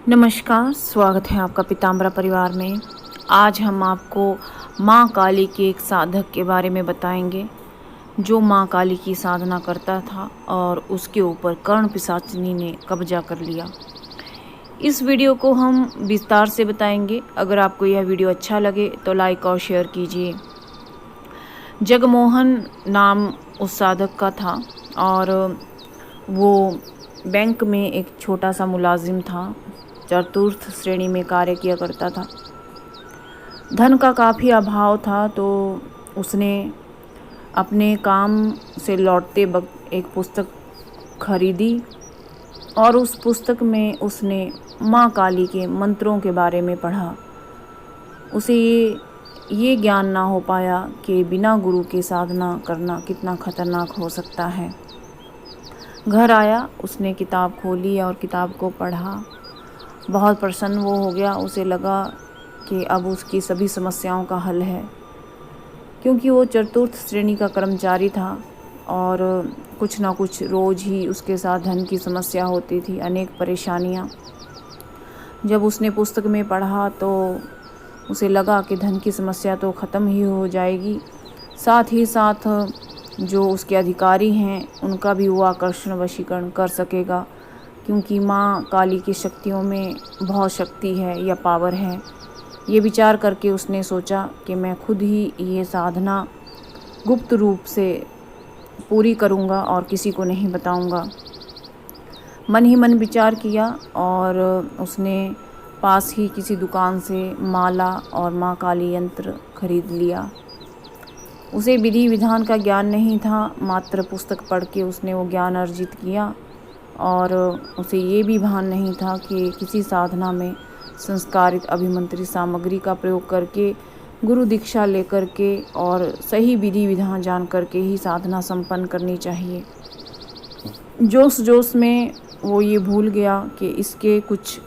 नमस्कार, स्वागत है आपका पीताम्बरा परिवार में। आज हम आपको माँ काली के एक साधक के बारे में बताएंगे जो माँ काली की साधना करता था और उसके ऊपर कर्ण पिशाचिनी ने कब्जा कर लिया। इस वीडियो को हम विस्तार से बताएंगे। अगर आपको यह वीडियो अच्छा लगे तो लाइक और शेयर कीजिए। जगमोहन नाम उस साधक का था और वो बैंक में एक छोटा सा मुलाजिम था। चतुर्थ श्रेणी में कार्य किया करता था। धन का काफ़ी अभाव था, तो उसने अपने काम से लौटते वक्त एक पुस्तक खरीदी और उस पुस्तक में उसने माँ काली के मंत्रों के बारे में पढ़ा। उसे ये ज्ञान ना हो पाया कि बिना गुरु के साधना करना कितना खतरनाक हो सकता है। घर आया, उसने किताब खोली और किताब को पढ़ा। बहुत प्रसन्न वो हो गया। उसे लगा कि अब उसकी सभी समस्याओं का हल है, क्योंकि वो चतुर्थ श्रेणी का कर्मचारी था और कुछ ना कुछ रोज़ ही उसके साथ धन की समस्या होती थी, अनेक परेशानियाँ। जब उसने पुस्तक में पढ़ा तो उसे लगा कि धन की समस्या तो ख़त्म ही हो जाएगी, साथ ही साथ जो उसके अधिकारी हैं उनका भी वो आकर्षण वशीकरण कर सकेगा, क्योंकि माँ काली की शक्तियों में बहुत शक्ति है या पावर है। ये विचार करके उसने सोचा कि मैं खुद ही ये साधना गुप्त रूप से पूरी करूँगा और किसी को नहीं बताऊँगा। मन ही मन विचार किया और उसने पास ही किसी दुकान से माला और माँ काली यंत्र खरीद लिया। उसे विधि विधान का ज्ञान नहीं था, मात्र पुस्तक पढ़ के उसने वो ज्ञान अर्जित किया और उसे ये भी भान नहीं था कि किसी साधना में संस्कारित अभिमंत्रित सामग्री का प्रयोग करके, गुरु दीक्षा लेकर के और सही विधि विधान जान करके ही साधना संपन्न करनी चाहिए। जोश जोश में वो ये भूल गया कि इसके कुछ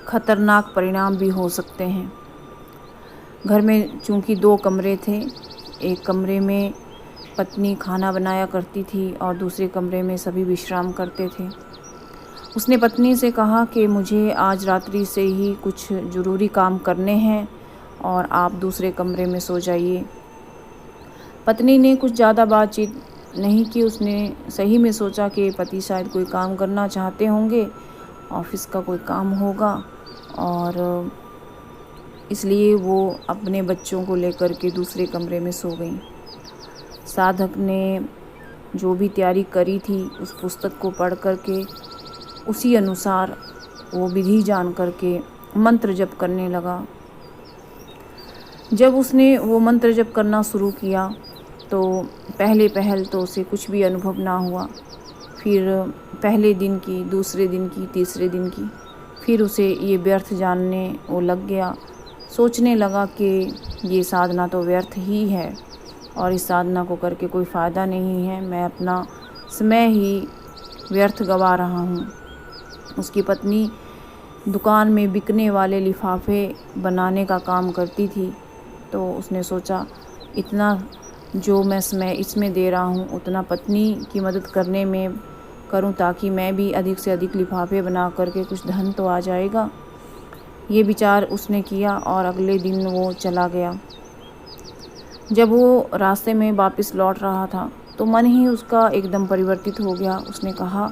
खतरनाक परिणाम भी हो सकते हैं। घर में चूँकि 2 कमरे थे, एक कमरे में पत्नी खाना बनाया करती थी और दूसरे कमरे में सभी विश्राम करते थे। उसने पत्नी से कहा कि मुझे आज रात्रि से ही कुछ ज़रूरी काम करने हैं और आप दूसरे कमरे में सो जाइए। पत्नी ने कुछ ज़्यादा बातचीत नहीं की। उसने सही में सोचा कि पति शायद कोई काम करना चाहते होंगे, ऑफिस का कोई काम होगा, और इसलिए वो अपने बच्चों को लेकर के दूसरे कमरे में सो गई। साधक ने जो भी तैयारी करी थी उस पुस्तक को पढ़ कर के उसी अनुसार वो विधि जान कर के मंत्र जप करने लगा। जब उसने वो मंत्र जप करना शुरू किया तो पहल तो उसे कुछ भी अनुभव ना हुआ। फिर पहले दिन की, दूसरे दिन की, तीसरे दिन की, फिर उसे ये व्यर्थ जानने वो लग गया। सोचने लगा कि ये साधना तो व्यर्थ ही है और इस साधना को करके कोई फ़ायदा नहीं है, मैं अपना समय ही व्यर्थ गवा रहा हूँ। उसकी पत्नी दुकान में बिकने वाले लिफाफे बनाने का काम करती थी, तो उसने सोचा इतना जो मैं समय इसमें दे रहा हूँ उतना पत्नी की मदद करने में करूँ, ताकि मैं भी अधिक से अधिक लिफाफे बना करके कुछ धन तो आ जाएगा। ये विचार उसने किया और अगले दिन वो चला गया। जब वो रास्ते में वापस लौट रहा था तो मन ही उसका एकदम परिवर्तित हो गया। उसने कहा,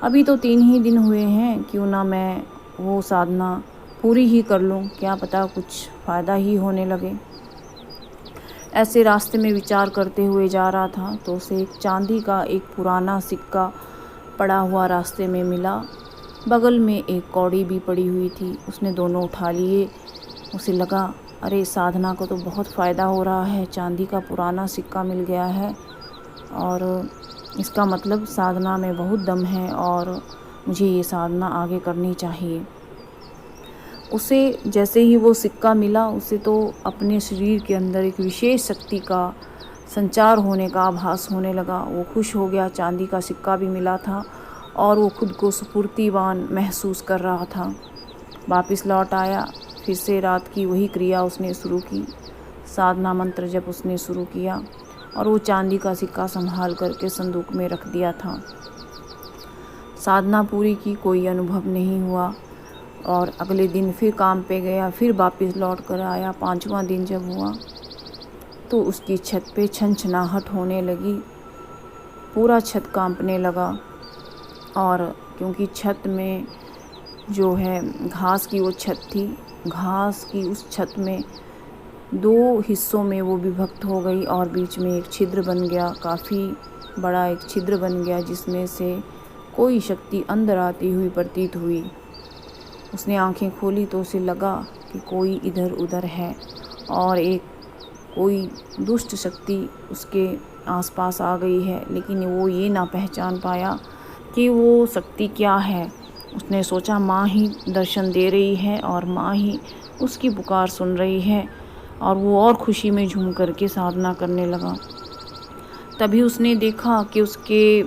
अभी तो 3 ही दिन हुए हैं, क्यों ना मैं वो साधना पूरी ही कर लूँ, क्या पता कुछ फ़ायदा ही होने लगे। ऐसे रास्ते में विचार करते हुए जा रहा था तो उसे एक चांदी का एक पुराना सिक्का पड़ा हुआ रास्ते में मिला। बगल में एक कौड़ी भी पड़ी हुई थी। उसने दोनों उठा लिए। उसे लगा, अरे साधना को तो बहुत फ़ायदा हो रहा है, चांदी का पुराना सिक्का मिल गया है और इसका मतलब साधना में बहुत दम है और मुझे ये साधना आगे करनी चाहिए। उसे जैसे ही वो सिक्का मिला, उसे तो अपने शरीर के अंदर एक विशेष शक्ति का संचार होने का आभास होने लगा। वो खुश हो गया, चांदी का सिक्का भी मिला था और वो खुद को स्फूर्तिवान महसूस कर रहा था। वापस लौट आया, फिर से रात की वही क्रिया उसने शुरू की। साधना मंत्र जब उसने शुरू किया और वो चांदी का सिक्का संभाल करके संदूक में रख दिया था। साधना पूरी की, कोई अनुभव नहीं हुआ। और अगले दिन फिर काम पे गया, फिर वापस लौट कर आया। 5वां दिन जब हुआ तो उसकी छत पे छनछनाहट होने लगी, पूरा छत कांपने लगा। और क्योंकि छत में जो है घास की वो छत थी, घास की उस छत में 2 हिस्सों में वो विभक्त हो गई और बीच में एक छिद्र बन गया, काफ़ी बड़ा एक छिद्र बन गया, जिसमें से कोई शक्ति अंदर आती हुई प्रतीत हुई। उसने आंखें खोली तो उसे लगा कि कोई इधर उधर है और एक कोई दुष्ट शक्ति उसके आसपास आ गई है, लेकिन वो ये ना पहचान पाया कि वो शक्ति क्या है। उसने सोचा माँ ही दर्शन दे रही है और माँ ही उसकी पुकार सुन रही है, और वो और खुशी में झूम करके साधना करने लगा। तभी उसने देखा कि उसके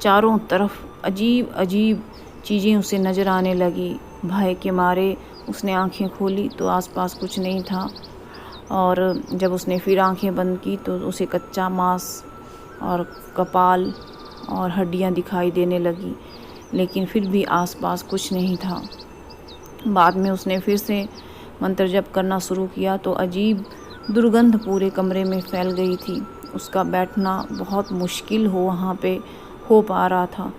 चारों तरफ अजीब अजीब चीज़ें उसे नज़र आने लगी। भय के मारे उसने आंखें खोली तो आसपास कुछ नहीं था, और जब उसने फिर आंखें बंद की तो उसे कच्चा मांस और कपाल और हड्डियां दिखाई देने लगी, लेकिन फिर भी आसपास कुछ नहीं था। बाद में उसने फिर से मंत्र जप करना शुरू किया तो अजीब दुर्गंध पूरे कमरे में फैल गई थी। उसका बैठना बहुत मुश्किल वहाँ पे हो पा रहा था,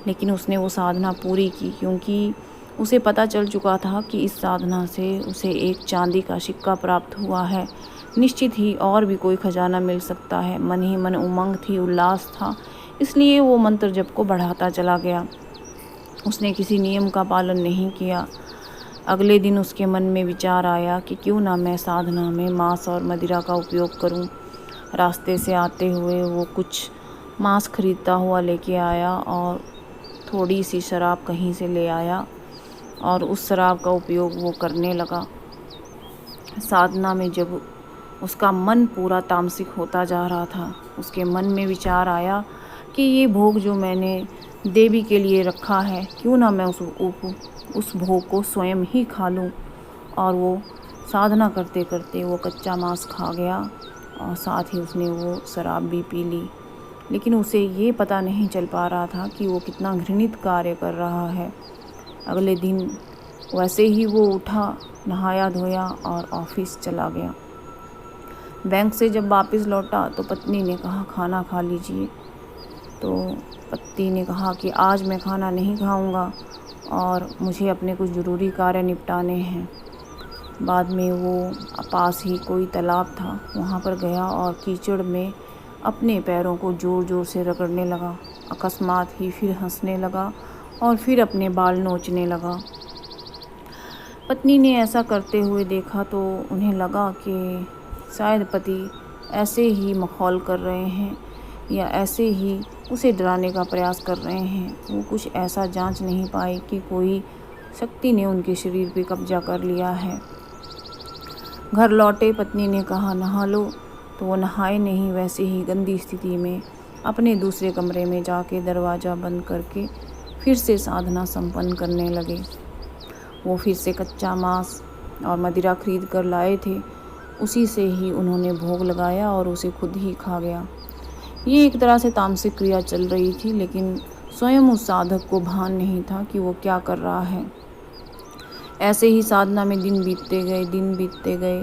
लेकिन उसने वो साधना पूरी की, क्योंकि उसे पता चल चुका था कि इस साधना से उसे एक चांदी का सिक्का प्राप्त हुआ है। निश्चित ही और भी कोई खजाना मिल सकता है। मन ही मन उमंग थी, उल्लास था, इसलिए वो मंत्र जप को बढ़ाता चला गया। उसने किसी नियम का पालन नहीं किया। अगले दिन उसके मन में विचार आया कि क्यों ना मैं साधना में मांस और मदिरा का उपयोग करूं। रास्ते से आते हुए वो कुछ मांस खरीदता हुआ लेके आया और थोड़ी सी शराब कहीं से ले आया और उस शराब का उपयोग वो करने लगा। साधना में जब उसका मन पूरा तामसिक होता जा रहा था, उसके मन में विचार आया कि ये भोग जो मैंने देवी के लिए रखा है, क्यों ना मैं उस भोग को स्वयं ही खा लूं। और वो साधना करते करते वो कच्चा मांस खा गया और साथ ही उसने वो शराब भी पी ली। लेकिन उसे ये पता नहीं चल पा रहा था कि वो कितना घृणित कार्य कर रहा है। अगले दिन वैसे ही वो उठा, नहाया धोया और ऑफिस चला गया। बैंक से जब वापस लौटा तो पत्नी ने कहा खाना खा लीजिए। तो पति ने कहा कि आज मैं खाना नहीं खाऊंगा और मुझे अपने कुछ ज़रूरी कार्य निपटाने हैं। बाद में वो पास ही कोई तालाब था, वहाँ पर गया और कीचड़ में अपने पैरों को ज़ोर ज़ोर से रगड़ने लगा। अकस्मात ही फिर हंसने लगा और फिर अपने बाल नोचने लगा। पत्नी ने ऐसा करते हुए देखा तो उन्हें लगा कि शायद पति ऐसे ही मखौल कर रहे हैं या ऐसे ही उसे डराने का प्रयास कर रहे हैं। वो कुछ ऐसा जांच नहीं पाई कि कोई शक्ति ने उनके शरीर पे कब्जा कर लिया है। घर लौटे, पत्नी ने कहा नहा लो, तो वो नहाए नहीं, वैसे ही गंदी स्थिति में अपने दूसरे कमरे में जाके दरवाज़ा बंद करके फिर से साधना संपन्न करने लगे। वो फिर से कच्चा मांस और मदिरा खरीद कर लाए थे, उसी से ही उन्होंने भोग लगाया और उसे खुद ही खा गया। ये एक तरह से तामसिक क्रिया चल रही थी, लेकिन स्वयं उस साधक को भान नहीं था कि वो क्या कर रहा है। ऐसे ही साधना में दिन बीतते गए।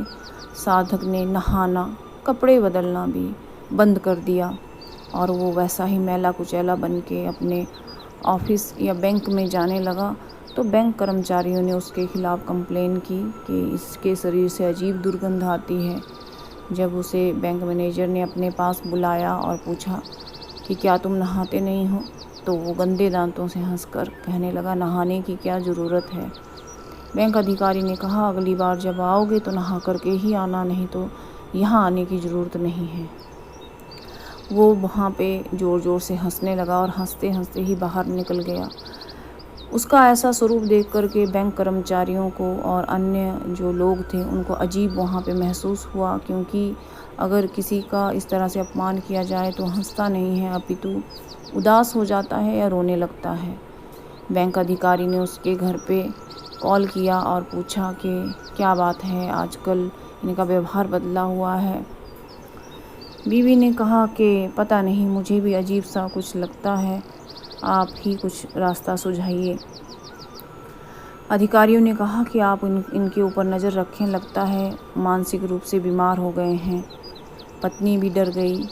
साधक ने नहाना, कपड़े बदलना भी बंद कर दिया और वो वैसा ही मैला कुचैला बन के अपने ऑफिस या बैंक में जाने लगा। तो बैंक कर्मचारियों ने उसके खिलाफ़ कंप्लेन की कि इसके शरीर से अजीब दुर्गंध आती है। जब उसे बैंक मैनेजर ने अपने पास बुलाया और पूछा कि क्या तुम नहाते नहीं हो, तो वो गंदे दांतों से हंसकर कहने लगा नहाने की क्या ज़रूरत है। बैंक अधिकारी ने कहा अगली बार जब आओगे तो नहा करके ही आना, नहीं तो यहाँ आने की ज़रूरत नहीं है। वो वहाँ पे ज़ोर ज़ोर से हंसने लगा और हंसते हंसते ही बाहर निकल गया। उसका ऐसा स्वरूप देख कर के बैंक कर्मचारियों को और अन्य जो लोग थे उनको अजीब वहाँ पे महसूस हुआ, क्योंकि अगर किसी का इस तरह से अपमान किया जाए तो हंसता नहीं है, अपितु उदास हो जाता है या रोने लगता है। बैंक अधिकारी ने उसके घर पे कॉल किया और पूछा कि क्या बात है, आजकल इनका व्यवहार बदला हुआ है। बीवी ने कहा कि पता नहीं, मुझे भी अजीब सा कुछ लगता है, आप ही कुछ रास्ता सुझाइए। अधिकारियों ने कहा कि आप इनके ऊपर नज़र रखें, लगता है मानसिक रूप से बीमार हो गए हैं। पत्नी भी डर गई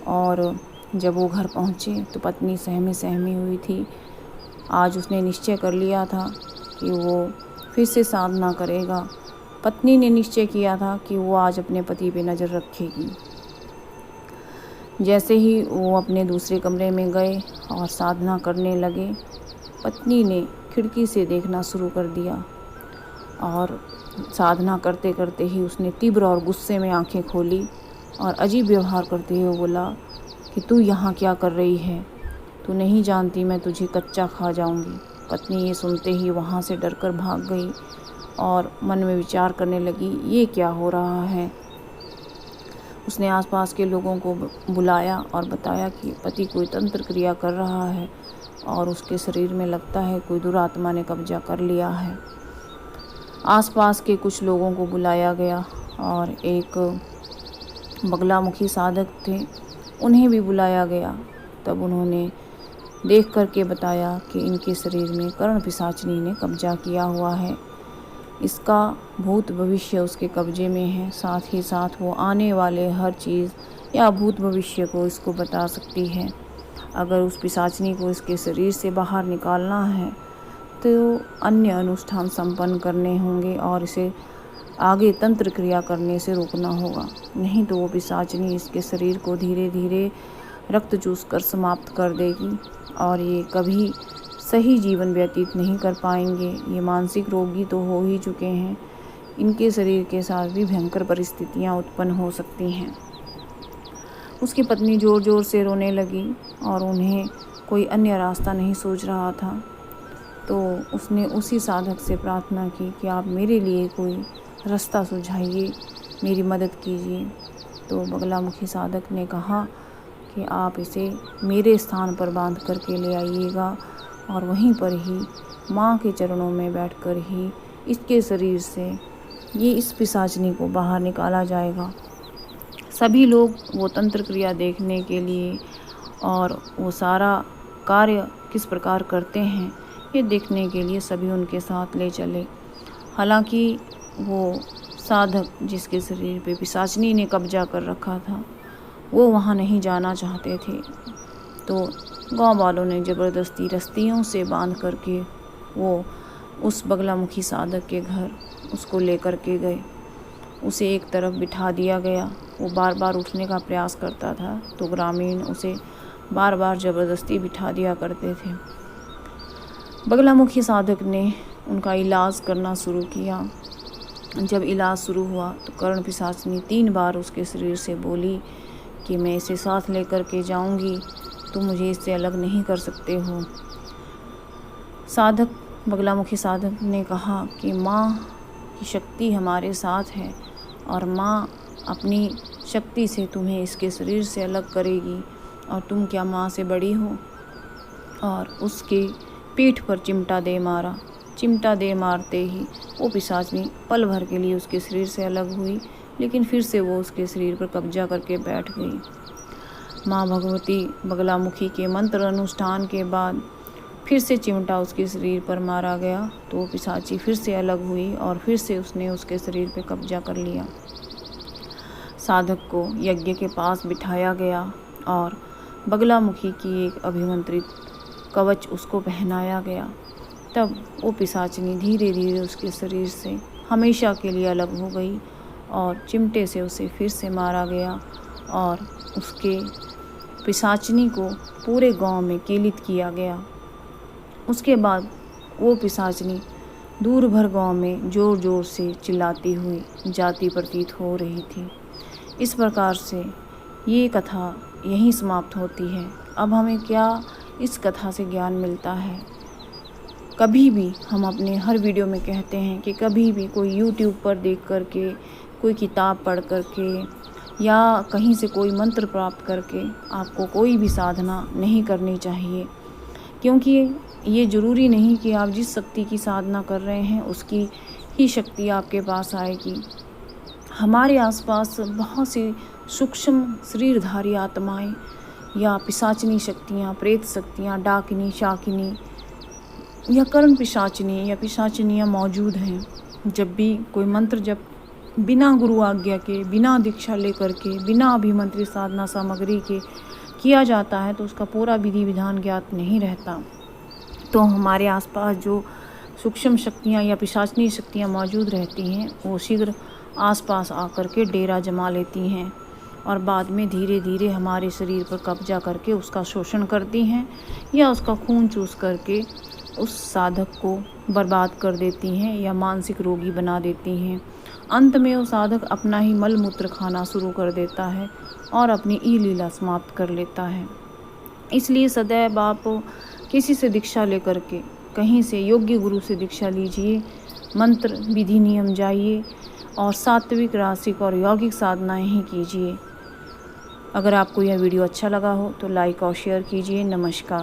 और जब वो घर पहुँचे तो पत्नी सहमी सहमी हुई थी। आज उसने निश्चय कर लिया था कि वो फिर से साधना करेगा। पत्नी ने निश्चय किया था कि वो आज अपने पति पे नज़र रखेगी। जैसे ही वो अपने दूसरे कमरे में गए और साधना करने लगे, पत्नी ने खिड़की से देखना शुरू कर दिया और साधना करते करते ही उसने तीव्र और गुस्से में आंखें खोली और अजीब व्यवहार करते हुए बोला कि तू यहाँ क्या कर रही है? तू नहीं जानती मैं तुझे कच्चा खा जाऊँगी। पत्नी ये सुनते ही वहाँ से डरकर भाग गई और मन में विचार करने लगी, ये क्या हो रहा है। उसने आसपास के लोगों को बुलाया और बताया कि पति कोई तंत्र क्रिया कर रहा है और उसके शरीर में लगता है कोई दुरात्मा ने कब्जा कर लिया है। आसपास के कुछ लोगों को बुलाया गया और एक बगलामुखी साधक थे, उन्हें भी बुलाया गया। तब उन्होंने देख करके बताया कि इनके शरीर में कर्ण पिशाचिनी ने कब्जा किया हुआ है। इसका भूत भविष्य उसके कब्जे में है, साथ ही साथ वो आने वाले हर चीज़ या भूत भविष्य को इसको बता सकती है। अगर उस पिशाचिनी को इसके शरीर से बाहर निकालना है तो अन्य अनुष्ठान संपन्न करने होंगे और इसे आगे तंत्र क्रिया करने से रोकना होगा, नहीं तो वो पिशाचिनी इसके शरीर को धीरे धीरे रक्त चूस कर समाप्त कर देगी और ये कभी सही जीवन व्यतीत नहीं कर पाएंगे। ये मानसिक रोगी तो हो ही चुके हैं, इनके शरीर के साथ भी भयंकर परिस्थितियां उत्पन्न हो सकती हैं। उसकी पत्नी ज़ोर ज़ोर से रोने लगी और उन्हें कोई अन्य रास्ता नहीं सूझ रहा था, तो उसने उसी साधक से प्रार्थना की कि आप मेरे लिए कोई रास्ता सुझाइए, मेरी मदद कीजिए। तो बगलामुखी साधक ने कहा कि आप इसे मेरे स्थान पर बांध करके ले आइएगा और वहीं पर ही माँ के चरणों में बैठकर ही इसके शरीर से ये इस पिशाचिनी को बाहर निकाला जाएगा। सभी लोग वो तंत्र क्रिया देखने के लिए और वो सारा कार्य किस प्रकार करते हैं ये देखने के लिए सभी उनके साथ ले चले। हालांकि वो साधक जिसके शरीर पे पिशाचिनी ने कब्जा कर रखा था वो वहाँ नहीं जाना चाहते थे, तो गांव वालों ने ज़बरदस्ती रस्सियों से बांध करके वो उस बगलामुखी साधक के घर उसको लेकर के गए। उसे एक तरफ बिठा दिया गया। वो बार बार उठने का प्रयास करता था तो ग्रामीण उसे बार बार ज़बरदस्ती बिठा दिया करते थे। बगलामुखी साधक ने उनका इलाज करना शुरू किया। जब इलाज शुरू हुआ तो कर्ण पिशाचिनी 3 बार उसके शरीर से बोली कि मैं इसे साथ लेकर के जाऊंगी, तुम मुझे इससे अलग नहीं कर सकते हो। साधक बगलामुखी साधक ने कहा कि माँ की शक्ति हमारे साथ है और माँ अपनी शक्ति से तुम्हें इसके शरीर से अलग करेगी और तुम क्या माँ से बड़ी हो। और उसके पीठ पर चिमटा दे मारा। चिमटा दे मारते ही वो पिशाचिनी पल भर के लिए उसके शरीर से अलग हुई, लेकिन फिर से वो उसके शरीर पर कब्जा करके बैठ गई। माँ भगवती बगलामुखी के मंत्र अनुष्ठान के बाद फिर से चिमटा उसके शरीर पर मारा गया तो वो पिशाची फिर से अलग हुई और फिर से उसने उसके शरीर पर कब्जा कर लिया। साधक को यज्ञ के पास बिठाया गया और बगलामुखी की एक अभिमंत्रित कवच उसको पहनाया गया। तब वो पिशाचिनी धीरे धीरे उसके शरीर से हमेशा के लिए अलग हो गई और चिमटे से उसे फिर से मारा गया और उसके पिशाचिनी को पूरे गांव में कीलित किया गया। उसके बाद वो पिशाचिनी दूर भर गांव में ज़ोर ज़ोर से चिल्लाती हुई जाती प्रतीत हो रही थी। इस प्रकार से ये कथा यहीं समाप्त होती है। अब हमें क्या इस कथा से ज्ञान मिलता है? कभी भी हम अपने हर वीडियो में कहते हैं कि कभी भी कोई यूट्यूब पर देख करके, कोई किताब पढ़ करके या कहीं से कोई मंत्र प्राप्त करके आपको कोई भी साधना नहीं करनी चाहिए, क्योंकि ये ज़रूरी नहीं कि आप जिस शक्ति की साधना कर रहे हैं उसकी ही शक्ति आपके पास आएगी। हमारे आसपास बहुत सी सूक्ष्म शरीरधारी आत्माएं या पिशाचिनी शक्तियाँ, प्रेत शक्तियाँ, डाकिनी, शाकिनी या कर्ण पिशाचिनी या पिशाचिनियाँ मौजूद हैं। जब भी कोई मंत्र जब बिना गुरु आज्ञा के, बिना दीक्षा लेकर के, बिना अभिमंत्रित साधना सामग्री के किया जाता है तो उसका पूरा विधि विधान ज्ञात नहीं रहता। तो हमारे आसपास जो सूक्ष्म शक्तियाँ या पिशाचिनी शक्तियाँ मौजूद रहती हैं वो शीघ्र आसपास आकर के डेरा जमा लेती हैं और बाद में धीरे धीरे हमारे शरीर पर कब्जा करके उसका शोषण करती हैं या उसका खून चूस करके उस साधक को बर्बाद कर देती हैं या मानसिक रोगी बना देती हैं। अंत में वो साधक अपना ही मल मूत्र खाना शुरू कर देता है और अपनी ई लीला समाप्त कर लेता है। इसलिए सदैव आप किसी से दीक्षा लेकर के, कहीं से योग्य गुरु से दीक्षा लीजिए, मंत्र विधि नियम जाइए और सात्विक रासिक और यौगिक साधनाएं ही कीजिए। अगर आपको यह वीडियो अच्छा लगा हो तो लाइक और शेयर कीजिए। नमस्कार।